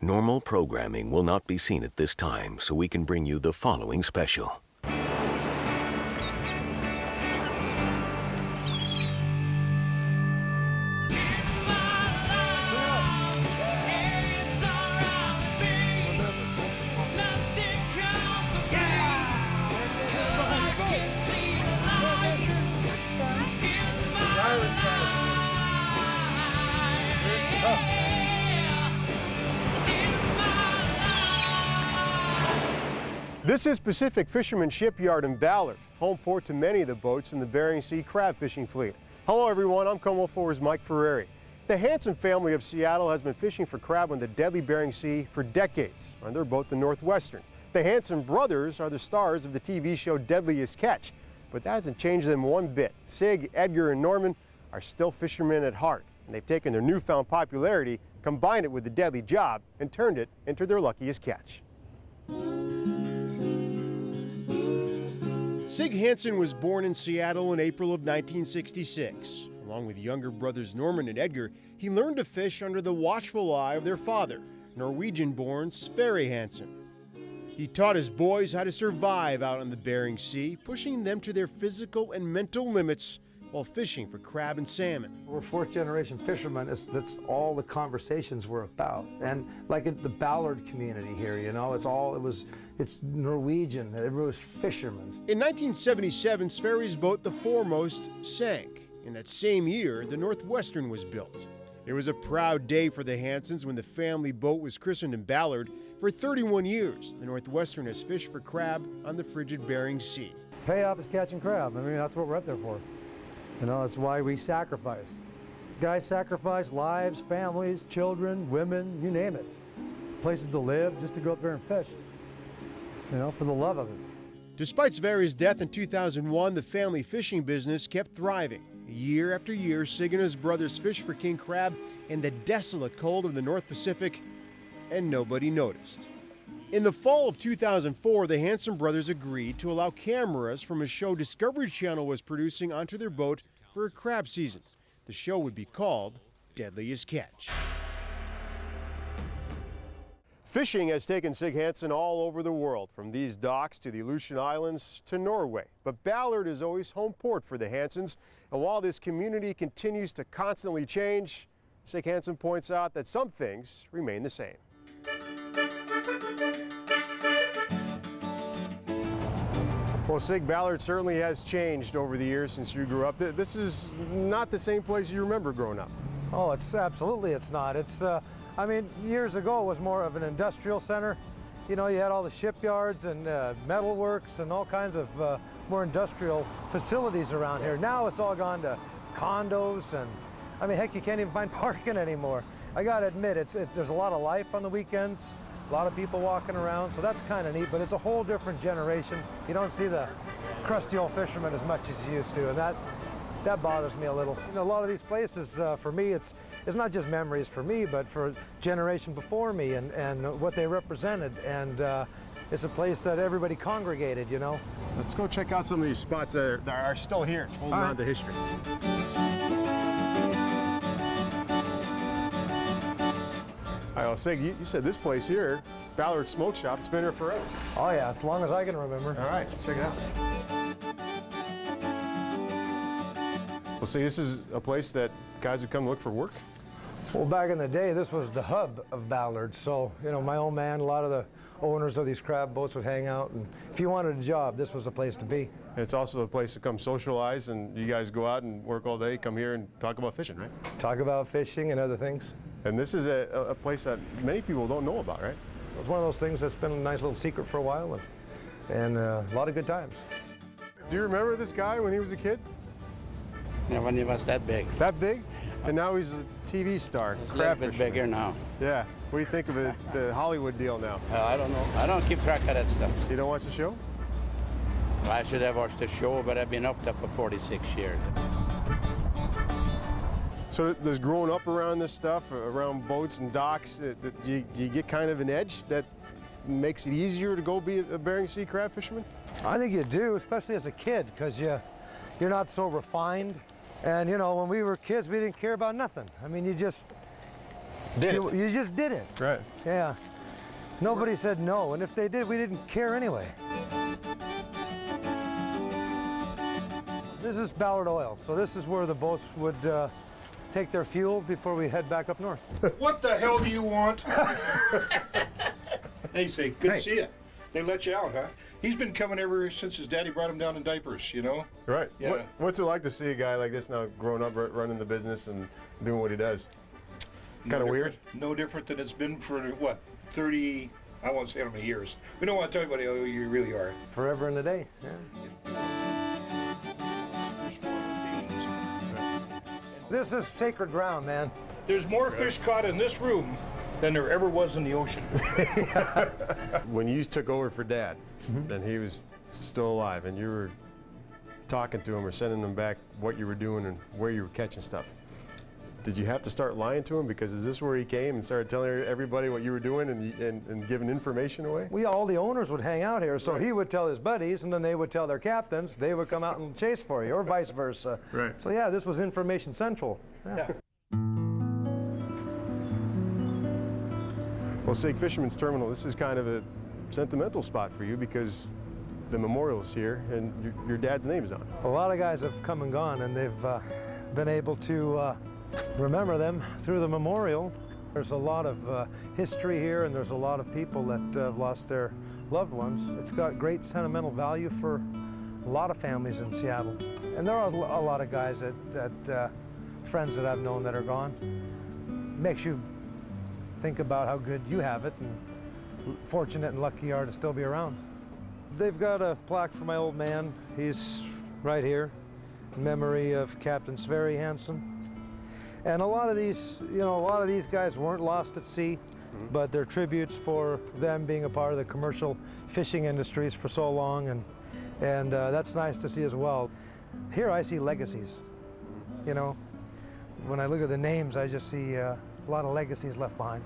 Normal programming will not be seen at this time, so we can bring you the following special. This is Pacific Fisherman Shipyard in Ballard, home port to many of the boats in the Bering Sea crab fishing fleet. Hello everyone, I'm KOMO 4's Mike Ferrari. The Hansen family of Seattle has been fishing for crab on the deadly Bering Sea for decades on their boat, the Northwestern. The Hansen brothers are the stars of the TV show Deadliest Catch, but that hasn't changed them one bit. Sig, Edgar, and Norman are still fishermen at heart, and they've taken their newfound popularity, combined it with the deadly job, and turned it into their luckiest catch. Sig Hansen was born in Seattle in April of 1966. Along with younger brothers Norman and Edgar, he learned to fish under the watchful eye of their father, Norwegian-born Sverre Hansen. He taught his boys how to survive out on the Bering Sea, pushing them to their physical and mental limits while fishing for crab and salmon. We're fourth-generation fishermen. That's all the conversations were about. And like the Ballard community here, you know, it's Norwegian. Everyone was fishermen. In 1977, Sverre's boat, the Foremost, sank. In that same year, the Northwestern was built. It was a proud day for the Hansens when the family boat was christened in Ballard. For 31 years, the Northwestern has fished for crab on the frigid Bering Sea. Payoff is catching crab. I mean, that's what we're up there for. You know, that's why we sacrifice. Guys sacrifice lives, families, children, women, you name it. Places to live, just to go up there and fish. You know, for the love of it. Despite Sverre's death in 2001, the family fishing business kept thriving. Year after year, Sig and his brothers fished for king crab in the desolate cold of the North Pacific, and nobody noticed. In the fall of 2004, the Hansen brothers agreed to allow cameras from a show Discovery Channel was producing onto their boat for a crab season. The show would be called Deadliest Catch. Fishing has taken Sig Hansen all over the world, from these docks to the Aleutian Islands to Norway. But Ballard is always home port for the Hansens, and while this community continues to constantly change, Sig Hansen points out that some things remain the same. Well, Sig, Ballard certainly has changed over the years since you grew up. This is not the same place you remember growing up. Oh, it's not. I mean, years ago it was more of an industrial center. You know, you had all the shipyards and metalworks and all kinds of more industrial facilities around here. Now it's all gone to condos, and I mean, heck, you can't even find parking anymore. I gotta admit, there's a lot of life on the weekends, a lot of people walking around, so that's kind of neat, but it's a whole different generation. You don't see the crusty old fishermen as much as you used to, and that bothers me a little. You know, a lot of these places, for me, it's not just memories for me, but for generation before me and what they represented. And it's a place that everybody congregated, you know. Let's go check out some of these spots that are still here, holding on to history. All right, well, Sig, you said this place here, Ballard Smoke Shop, it's been here forever. Oh yeah, as long as I can remember. All right, let's check it out. Well, see, this is a place that guys would come look for work? Well, back in the day, this was the hub of Ballard. So, you know, my old man, a lot of the owners of these crab boats would hang out, and if you wanted a job, this was the place to be. It's also a place to come socialize, and you guys go out and work all day, come here and talk about fishing, right? Talk about fishing and other things. And this is a place that many people don't know about, right? It's one of those things that's been a nice little secret for a while, and a lot of good times. Do you remember this guy when he was a kid? Yeah, when he was that big. That big? And now he's a TV star. He's a little bit bigger now. Yeah. What do you think of the Hollywood deal now? I don't know. I don't keep track of that stuff. You don't watch the show? Well, I should have watched the show, but I've been up there for 46 years. So does growing up around this stuff, around boats and docks, do you get kind of an edge that makes it easier to go be a Bering Sea crab fisherman? I think you do, especially as a kid, because you're not so refined. And you know, when we were kids, we didn't care about nothing. I mean, You just did it. Right. Yeah. Nobody said no, and if they did, we didn't care anyway. This is Ballard oil, so this is where the boats would take their fuel before we head back up north. What the hell do you want? They say, good to see you. They let you out, huh? He's been coming ever since his daddy brought him down in diapers, you know? Right. Yeah. What's it like to see a guy like this now growing up, running the business and doing what he does? Kind of weird? No different than it's been for, what, 30, I won't say how many years. We don't want to tell anybody how you really are. Forever and a day, yeah. This is sacred ground, man. There's more fish caught in this room than there ever was in the ocean. When you took over for Dad, and he was still alive, and you were talking to him or sending him back what you were doing and where you were catching stuff, did you have to start lying to him? Because is this where he came and started telling everybody what you were doing and giving information away? All the owners would hang out here, so he would tell his buddies, and then they would tell their captains. They would come out and chase for you, or vice versa. Right. So yeah, this was information central. Yeah. Well, Sig Fisherman's Terminal, this is kind of a sentimental spot for you because the memorial's here and your dad's name is on it. A lot of guys have come and gone, and they've been able to remember them through the memorial. There's a lot of history here, and there's a lot of people that have lost their loved ones. It's got great sentimental value for a lot of families in Seattle. And there are a lot of guys that friends that I've known that are gone. Makes you think about how good you have it, and fortunate and lucky you are to still be around. They've got a plaque for my old man. He's right here, in memory of Captain Sig Hansen. And a lot of these guys weren't lost at sea, but they're tributes for them being a part of the commercial fishing industries for so long, and that's nice to see as well. Here I see legacies, you know. When I look at the names, I just see a lot of legacies left behind.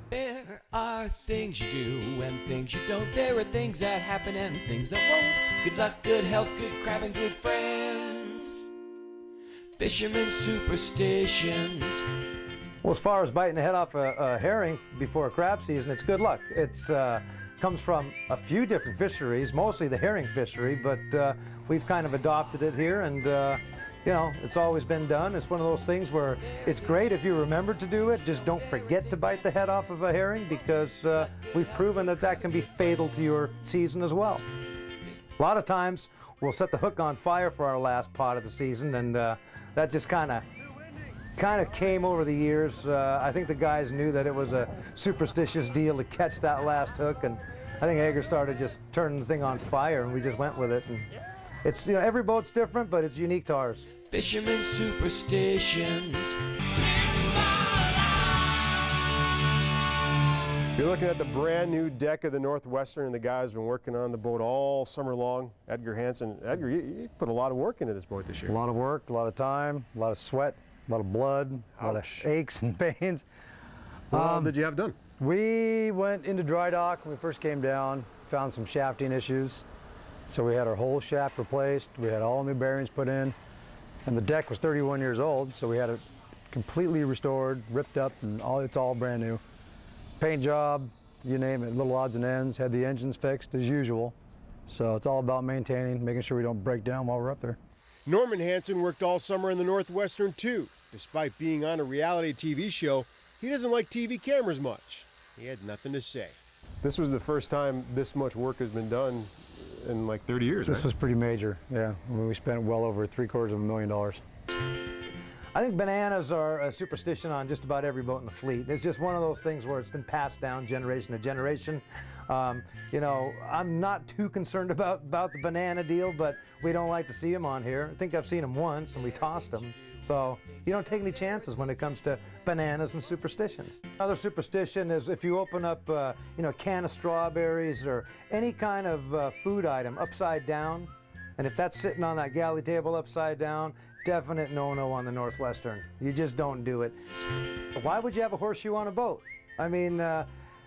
There are things you do and things you don't. There are things that happen and things that won't. Good luck, good health, good crab, and good friends. Fisherman superstitions. Well, as far as biting the head off a herring before a crab season, it's good luck. It's comes from a few different fisheries, mostly the herring fishery, but we've kind of adopted it here, and you know, it's always been done. It's one of those things where it's great if you remember to do it. Just don't forget to bite the head off of a herring, because we've proven that that can be fatal to your season as well. A lot of times we'll set the hook on fire for our last pot of the season, and that just kind of came over the years. I think the guys knew that it was a superstitious deal to catch that last hook, and I think Egger started just turning the thing on fire, and we just went with it. And it's, you know, every boat's different, but it's unique to ours. Fisherman superstitions. You're looking at the brand new deck of the Northwestern, and the guys have been working on the boat all summer long. Edgar Hansen. Edgar, you put a lot of work into this boat this year. A lot of work, a lot of time, a lot of sweat, a lot of blood, a lot of aches and pains. What did you have done? We went into dry dock when we first came down, found some shafting issues. So we had our whole shaft replaced, we had all new bearings put in, and the deck was 31 years old, so we had it completely restored, ripped up, and it's all brand new. Paint job, you name it, little odds and ends, had the engines fixed as usual. So it's all about maintaining, making sure we don't break down while we're up there. Norman Hansen worked all summer in the Northwestern too. Despite being on a reality TV show, he doesn't like TV cameras much. He had nothing to say. This was the first time this much work has been done in like 30 years, This was pretty major, yeah. I mean, we spent well over $750,000. I think bananas are a superstition on just about every boat in the fleet. It's just one of those things where it's been passed down generation to generation. You know, I'm not too concerned about the banana deal, but we don't like to see them on here. I think I've seen them once, and we tossed them. So you don't take any chances when it comes to bananas and superstitions. Another superstition is if you open up, you know, a can of strawberries or any kind of food item upside down, and if that's sitting on that galley table upside down, definite no-no on the Northwestern. You just don't do it. Why would you have a horseshoe on a boat? I mean,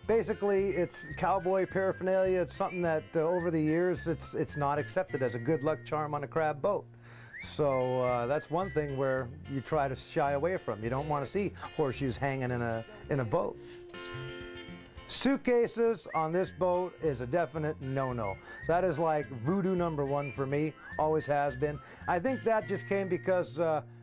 basically, it's cowboy paraphernalia. It's something that over the years, it's not accepted as a good luck charm on a crab boat. So that's one thing where you try to shy away from. You don't want to see horseshoes hanging in a boat. Suitcases on this boat is a definite no-no. That is like voodoo #1 for me, always has been. I think that just came because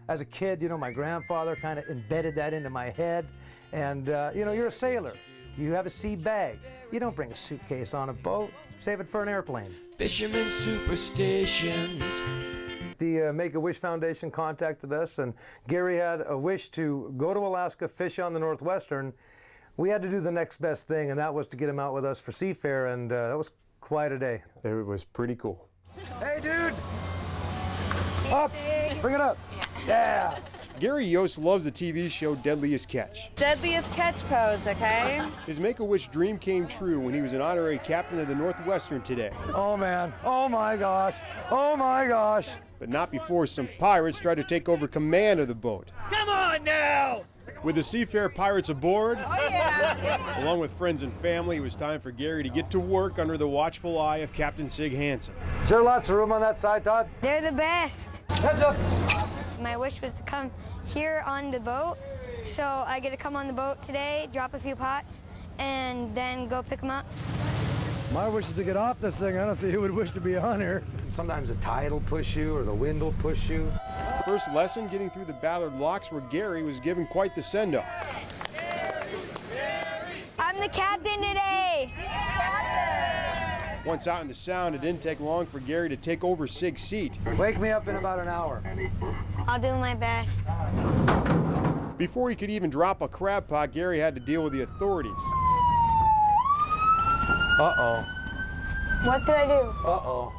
as a kid, you know, my grandfather kind of embedded that into my head. And you know, you're a sailor. You have a sea bag. You don't bring a suitcase on a boat. Save it for an airplane. Fisherman Superstitions. The Make-A-Wish Foundation contacted us, and Gary had a wish to go to Alaska, fish on the Northwestern. We had to do the next best thing, and that was to get him out with us for Seafair, and that was quite a day. It was pretty cool. Hey, dude! Up! Bring it up! Yeah! Gary Yost loves the TV show Deadliest Catch. Deadliest catch pose, okay? His Make-A-Wish dream came true when he was an honorary captain of the Northwestern today. Oh, man. Oh, my gosh. Oh, my gosh. But not before some pirates tried to take over command of the boat. Come on now! With the Seafair pirates aboard, Oh, yeah. along with friends and family, it was time for Gary to get to work under the watchful eye of Captain Sig Hansen. Is there lots of room on that side, Todd? They're the best. Heads up! My wish was to come here on the boat, so I get to come on the boat today, drop a few pots, and then go pick them up. My wish is to get off this thing. I don't see who would wish to be on here. Sometimes the tide will push you or the wind will push you. First lesson, getting through the Ballard locks, where Gary was given quite the send-off. I'm the captain today. Once out in the Sound, it didn't take long for Gary to take over Sig's seat. Wake me up in about an hour. I'll do my best. Before he could even drop a crab pot, Gary had to deal with the authorities. Uh-oh. What did I do? Uh-oh.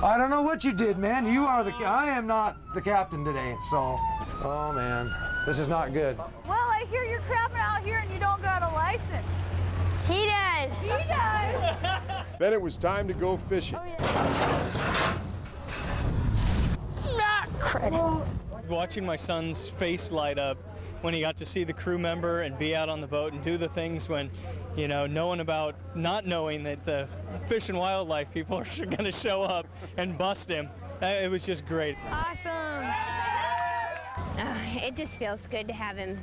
I don't know what you did, man. You are I am not the captain today, so. Oh, man. This is not good. Well, I hear you're crabbing out here and you don't got a license. He does. He does. Then it was time to go fishing. Watching my son's face light up when he got to see the crew member and be out on the boat and do the things when, you know, not knowing that the Fish and Wildlife people are going to show up and bust him. It was just great. Awesome. It just feels good to have him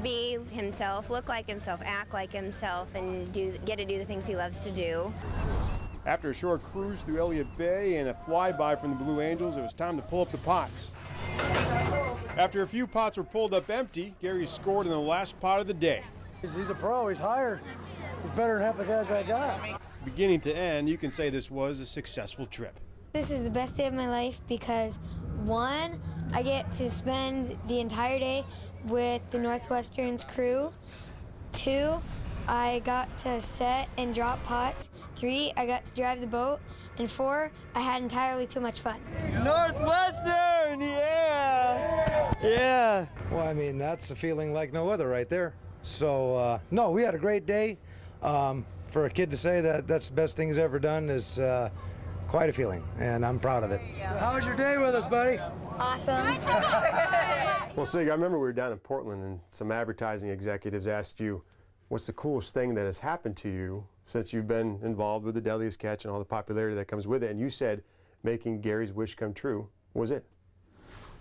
be himself, look like himself, act like himself, and get to do the things he loves to do. After a short cruise through Elliott Bay and a flyby from the Blue Angels, it was time to pull up the pots. After a few pots were pulled up empty, Gary scored in the last pot of the day. He's a pro. He's hired. He's better than half the guys I got. Beginning to end, you can say this was a successful trip. This is the best day of my life because, one, I get to spend the entire day with the Northwestern's crew. 2, I got to set and drop pots. 3, I got to drive the boat. And 4, I had entirely too much fun. Northwestern, yeah! Yeah! Well, I mean, that's a feeling like no other right there. So, no, we had a great day. For a kid to say that that's the best thing he's ever done is quite a feeling, and I'm proud of it. So how was your day with us, buddy? Awesome. Well, Sig, I remember we were down in Portland and some advertising executives asked you, what's the coolest thing that has happened to you since you've been involved with the Deadliest Catch and all the popularity that comes with it? And you said making Gary's wish come true was it.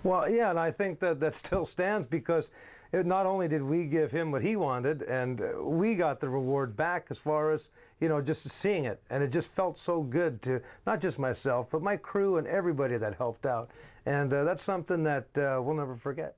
Well, yeah, and I think that still stands because not only did we give him what he wanted, and we got the reward back as far as, you know, just seeing it. And it just felt so good to not just myself, but my crew and everybody that helped out. And that's something that we'll never forget.